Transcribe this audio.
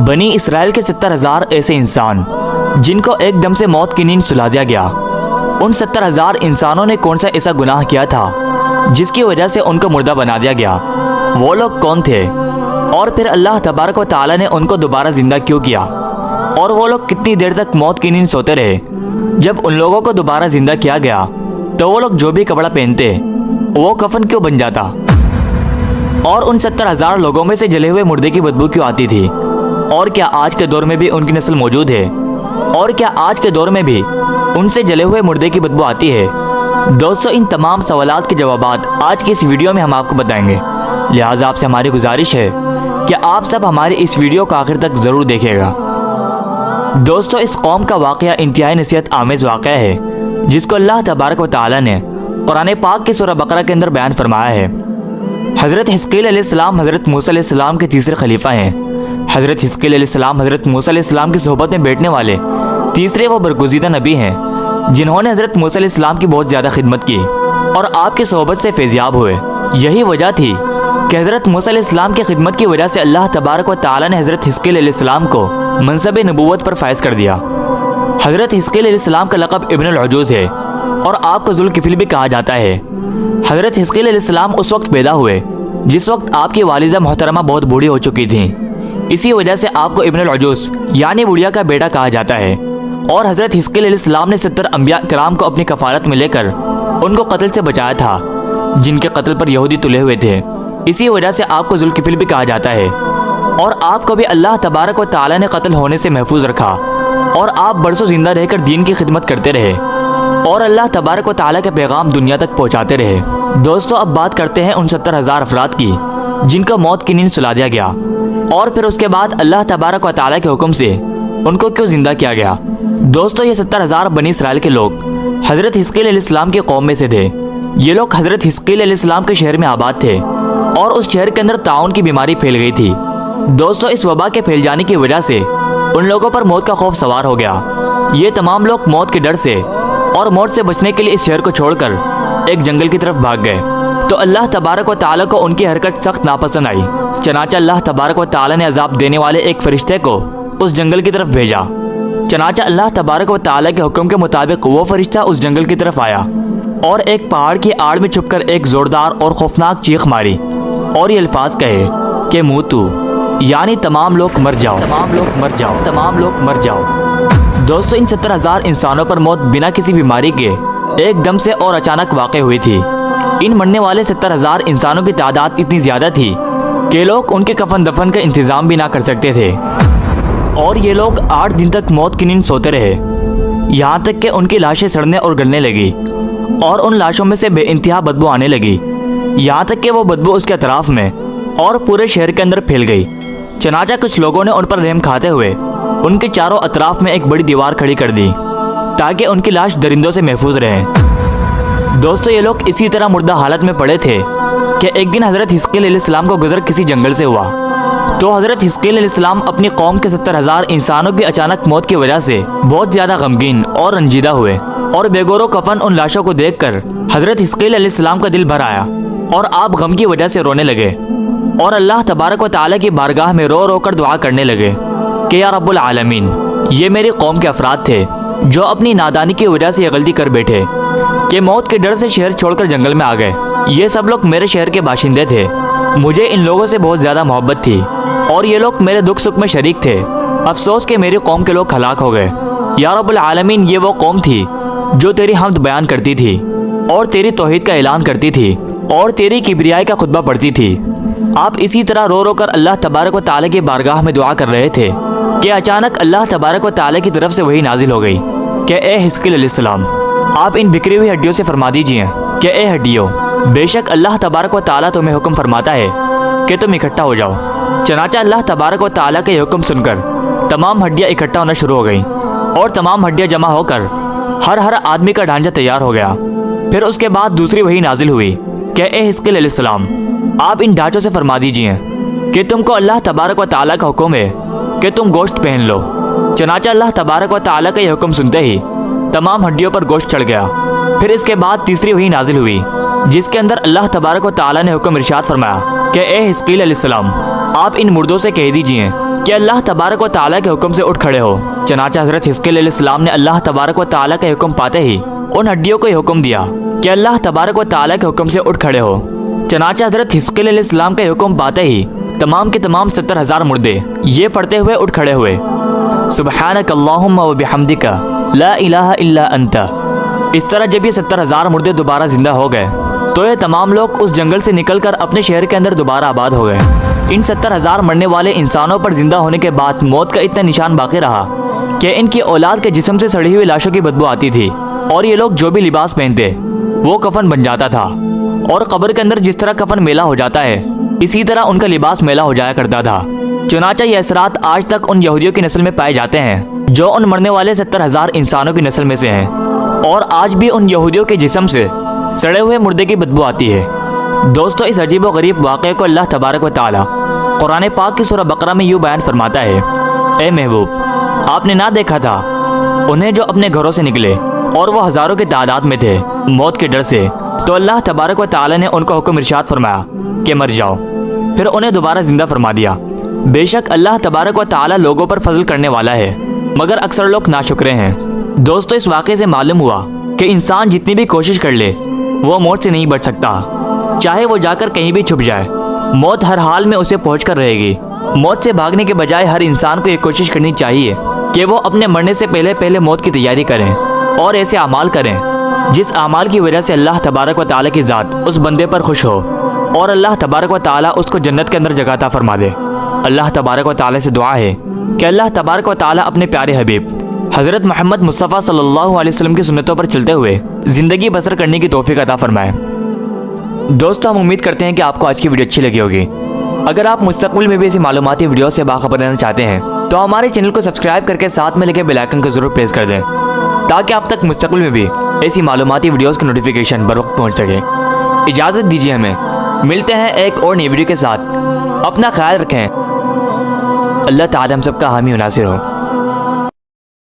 बनी इसराइल के 70,000 ऐसे इंसान जिनको एकदम से मौत की नींद सुला दिया गया। उन 70,000 इंसानों ने कौन सा ऐसा गुनाह किया था जिसकी वजह से उनको मुर्दा बना दिया गया? वो लोग कौन थे और फिर अल्लाह तबारक व तआला ने उनको दोबारा जिंदा क्यों किया? और वो लोग कितनी देर तक मौत की नींद सोते रहे? जब उन लोगों को दोबारा जिंदा किया गया तो वो लोग जो भी कपड़ा पहनते वो कफन क्यों बन जाता? और उन 70,000 लोगों में से जले हुए मुर्दे की बदबू क्यों आती थी? और क्या आज के दौर में भी उनकी नस्ल मौजूद है? और क्या आज के दौर में भी उनसे जले हुए मुर्दे की बदबू आती है? दोस्तों, इन तमाम सवालात के जवाबात आज की इस वीडियो में हम आपको बताएंगे। लिहाजा आपसे हमारी गुजारिश है कि आप सब हमारी इस वीडियो को आखिर तक ज़रूर देखिएगा। दोस्तों, इस कौम का वाक़या इंतहाई नसीहत आमेज़ वाक़या है जिसको अल्लाह तबारक व तआला ने कुरान पाक की सूरह बकरा के अंदर बयान फरमाया है। हज़रत हिज़्क़ील अलैहिस्सलाम हज़रत मूसा अलैहिस्सलाम के तीसरे खलीफा हैं। हज़रत हिज़्क़ील अलैहिस्सलाम हज़रत मूसा अलैहिस्सलाम की सोहबत में बैठने वाले तीसरे वो बरगुज़ीदा नबी हैं जिन्होंने हज़रत मूसा अलैहिस्सलाम की बहुत ज़्यादा खिदमत की और आपकी सोहबत से फैज़याब हुए। यही वजह थी कि हज़रत मूसा अलैहिस्सलाम की खिदमत की वजह से अल्लाह तबारक व तआला ने हज़रत हिज़्क़ील अलैहिस्सलाम को मनसब नबूवत पर फायज़ कर दिया। हज़रत हिज़्क़ील अलैहिस्सलाम का लक़ब इब्नुल अजूज़ है और आपको ज़ुल्किफ़िल भी कहा जाता है। हज़रत हिज़्क़ील अलैहिस्सलाम उस वक्त पैदा हुए जिस वक्त आपकी वालिदा मोहतरमा बहुत बूढ़ी हो चुकी थी। इसी वजह से आपको इब्नुल अजूज़ यानी बुढ़िया का बेटा कहा जाता है। और हज़रत हिज़्क़ील अलैहिस्सलाम ने 70 अंबिया किराम को अपनी कफ़ालत में लेकर उनको कत्ल से बचाया था जिनके कत्ल पर यहूदी तुले हुए थे। इसी वजह से आपको ज़ुल्किफ़िल भी कहा जाता है। और आपको भी अल्लाह तबारक व तआला ने कत्ल होने से महफूज रखा और आप बरसों जिंदा रहकर दीन की खिदमत करते रहे और अल्लाह तबारक व तआला के पैगाम दुनिया तक पहुँचाते रहे। दोस्तों, अब बात करते हैं उन 70,000 अफराद की जिनको मौत की नींद सुला दिया गया और फिर उसके बाद अल्लाह तबारक व तआला के हुक्म से उनको क्यों जिंदा किया गया। दोस्तों, ये 70,000 बनी इसराइल के लोग हज़रत हिज़्क़ील अलैहिस्सलाम की कौम में से थे। ये लोग हज़रत हिज़्क़ील अलैहिस्सलाम के शहर में आबाद थे और उस शहर के अंदर ताउन की बीमारी फैल गई थी। दोस्तों, इस वबा के फैल जाने की वजह से उन लोगों पर मौत का खौफ सवार हो गया। ये तमाम लोग मौत के डर से और मौत से बचने के लिए इस शहर को छोड़कर एक जंगल की तरफ भाग गए। तो अल्लाह तबारक व तआला को उनकी हरकत सख्त नापसंद आई। चनाचा अल्लाह तबारक व तआला ने अजाब देने वाले एक फरिश्ते को उस जंगल की तरफ भेजा। चनाचा अल्लाह तबारक व तआला के हुक्म के मुताबिक वो फरिश्ता उस जंगल की तरफ आया और एक पहाड़ की आड़ में छुपकर एक जोरदार और खौफनाक चीख मारी और ये अल्फाज कहे कि मूतू यानी तमाम लोग मर जाओ, तमाम लोग मर जाओ, तमाम लोग मर जाओ। दोस्तों, इन 70,000 इंसानों पर मौत बिना किसी बीमारी के एकदम से और अचानक वाक़ हुई थी। इन मरने वाले 70,000 इंसानों की तादाद इतनी ज़्यादा थी कि लोग उनके कफन दफन का इंतज़ाम भी ना कर सकते थे और ये लोग 8 दिन तक मौत की नींद सोते रहे, यहाँ तक कि उनकी लाशें सड़ने और गलने लगी और उन लाशों में से बेइंतहा बदबू आने लगी, यहाँ तक कि वो बदबू उसके अतराफ में और पूरे शहर के अंदर फैल गई। चनाचा कुछ लोगों ने उन पर रहम खाते हुए उनके चारों अतराफ में एक बड़ी दीवार खड़ी कर दी ताकि उनकी लाश दरिंदों से महफूज रहे। दोस्तों, ये लोग इसी तरह मुर्दा हालत में पड़े थे कि एक दिन हज़रत हिज़्क़ील अलैहिस्सलाम को गुज़र किसी जंगल से हुआ। तो हज़रत हिज़्क़ील अलैहिस्सलाम अपनी कौम के 70,000 इंसानों की अचानक मौत की वजह से बहुत ज़्यादा गमगीन और रंजीदा हुए और बेगोरो कफन उन लाशों को देखकर हज़रत हिज़्क़ील अलैहिस्सलाम का दिल भर आया और आप गम की वजह से रोने लगे और अल्लाह तबारक व तआला की बारगाह में रो रो कर दुआ करने लगे कि या रब्बुल आलमीन, ये मेरी कौम के अफराद थे जो अपनी नादानी की वजह से ये गलती कर बैठे कि मौत के डर से शहर छोड़कर जंगल में आ गए। ये सब लोग मेरे शहर के बाशिंदे थे, मुझे इन लोगों से बहुत ज़्यादा मोहब्बत थी और ये लोग मेरे दुख सुख में शरीक थे। अफसोस कि मेरी कौम के लोग हलाक हो गए। या रब्बुल आलमीन, ये वो कौम थी जो तेरी हम्द बयान करती थी और तेरी तौहीद का ऐलान करती थी और तेरी किबरियाई का खुतबा पढ़ती थी। आप इसी तरह रो रो कर अल्लाह तबारक व तआला की बारगाह में दुआ कर रहे थे कि अचानक अल्लाह तबारक व तआला की तरफ से वही नाजिल हो गई कि ए हिज़्क़ील अलैहिस्सलाम, आप इन बिखरी हुई हड्डियों से फरमा दीजिए कि ए हड्डियों, बेशक अल्लाह तबारक व तआला तुम्हें हुक्म फरमाता है कि तुम इकट्ठा हो जाओ। चनाचा अल्लाह तबारक व तआला के हुक्म सुनकर तमाम हड्डियाँ इकट्ठा होना शुरू हो गई और तमाम हड्डियाँ जमा होकर हर आदमी का ढांचा तैयार हो गया। फिर उसके बाद दूसरी वही नाजिल हुई कि ए हिज़्क़ील अलैहिस्सलाम, आप इन ढांचों से फरमा दीजिए कि तुमको अल्लाह तबारक व तआला का हुक्म है कि तुम गोश्त पहन लो। चनाचा अल्लाह तबारक व तआला का यह हुक्म सुनते ही तमाम हड्डियों पर गोश्त चढ़ गया। फिर इसके बाद तीसरी वही नाजिल हुई जिसके अंदर अल्लाह तबारक व तआला ने हुक्म इरशाद फरमाया कि ए हिज़्क़ील अलैहिस्सलाम, आप इन मुर्दों से कह दीजिए कि अल्लाह तबारक व तआला के हुक्म से उठ खड़े हो। चनाचा हज़रत हिस्कियल अलैहिस्सलाम ने अल्लाह तबारक व तआला के हुक्म पाते ही उन हड्डियों को हुक्म दिया कि अल्लाह तबारक व तआला के हुक्म से उठ खड़े हो। चनाचा हज़रत हिस्कियल अलैहिस्सलाम के हुक्म पाते ही तमाम के तमाम 70,000 मुर्दे ये पढ़ते हुए उठ खड़े हुए, सुब्हानक अल्लाहुम्मा व बिहम्दिका ला इलाहा इल्ला अंता। इस तरह जब ये 70,000 मुर्दे दोबारा जिंदा हो गए तो ये तमाम लोग उस जंगल से निकलकर अपने शहर के अंदर दोबारा आबाद हो गए। इन 70,000 मरने वाले इंसानों पर जिंदा होने के बाद मौत का इतना निशान बाकी रहा कि इनकी औलाद के जिस्म से सड़ी हुई लाशों की बदबू आती थी और ये लोग जो भी लिबास पहनते वो कफन बन जाता था और कब्र के अंदर जिस तरह कफन मेला हो जाता है इसी तरह उनका लिबास मेला हो जाया करता था। चुनाचा ये असरात आज तक उन यहूदियों की नस्ल में पाए जाते हैं जो उन मरने वाले 70,000 इंसानों की नस्ल में से हैं और आज भी उन यहूदियों के जिस्म से सड़े हुए मुर्दे की बदबू आती है। दोस्तों, इस अजीब व गरीब वाक़े को अल्लाह तबारक व तआला कुरान पाक की सूरह बकरा में यूँ बयान फरमाता है, ए महबूब, आपने ना देखा था उन्हें जो अपने घरों से निकले और वो हज़ारों की तादाद में थे मौत के डर से, तो अल्लाह तबारक व तआला ने उनका हुक्म इरशाद फरमाया कि मर जाओ, फिर उन्हें दोबारा जिंदा फरमा दिया। बेशक अल्लाह तबारक व तआला लोगों पर फजल करने वाला है, मगर अक्सर लोग नाशुक्रे हैं। दोस्तों, इस वाक़े से मालूम हुआ कि इंसान जितनी भी कोशिश कर ले वो मौत से नहीं बच सकता, चाहे वो जाकर कहीं भी छुप जाए, मौत हर हाल में उसे पहुँच कर रहेगी। मौत से भागने के बजाय हर इंसान को ये कोशिश करनी चाहिए कि वो अपने मरने से पहले पहले मौत की तैयारी करें और ऐसे अमाल करें जिस अमाल की वजह से अल्लाह तबारक व तआला की ज़ात उस बंदे पर खुश हो और अल्लाह तबारक व तआला उसको जन्नत के अंदर जगह अता फरमा दे। अल्लाह तबारक व तआला से दुआ है कि अल्लाह तबारक व तआला अपने प्यारे हबीब हज़रत मोहम्मद मुस्तफ़ा सल्लल्लाहु अलैहि वसल्लम की सुन्नतों पर चलते हुए ज़िंदगी बसर करने की तौफीक अता फरमाए। दोस्तों, हम उम्मीद करते हैं कि आपको आज की वीडियो अच्छी लगी होगी। अगर आप मुस्तक़बिल में भी ऐसी मालूमाती वीडियो से बाखबर रहना चाहते हैं तो हमारे चैनल को सब्सक्राइब करके साथ में लगे बेल आइकन को ज़रूर प्रेस कर दें ताकि आप तक मुस्तक़बिल में भी ऐसी मालूमाती वीडियोज़ की नोटिफिकेशन बर वक्त पहुँच सके। इजाज़त दीजिए हमें, मिलते हैं एक और नई वीडियो के साथ। अपना ख्याल रखें। अल्लाह ताला हम सबका हामी व नासिर हो।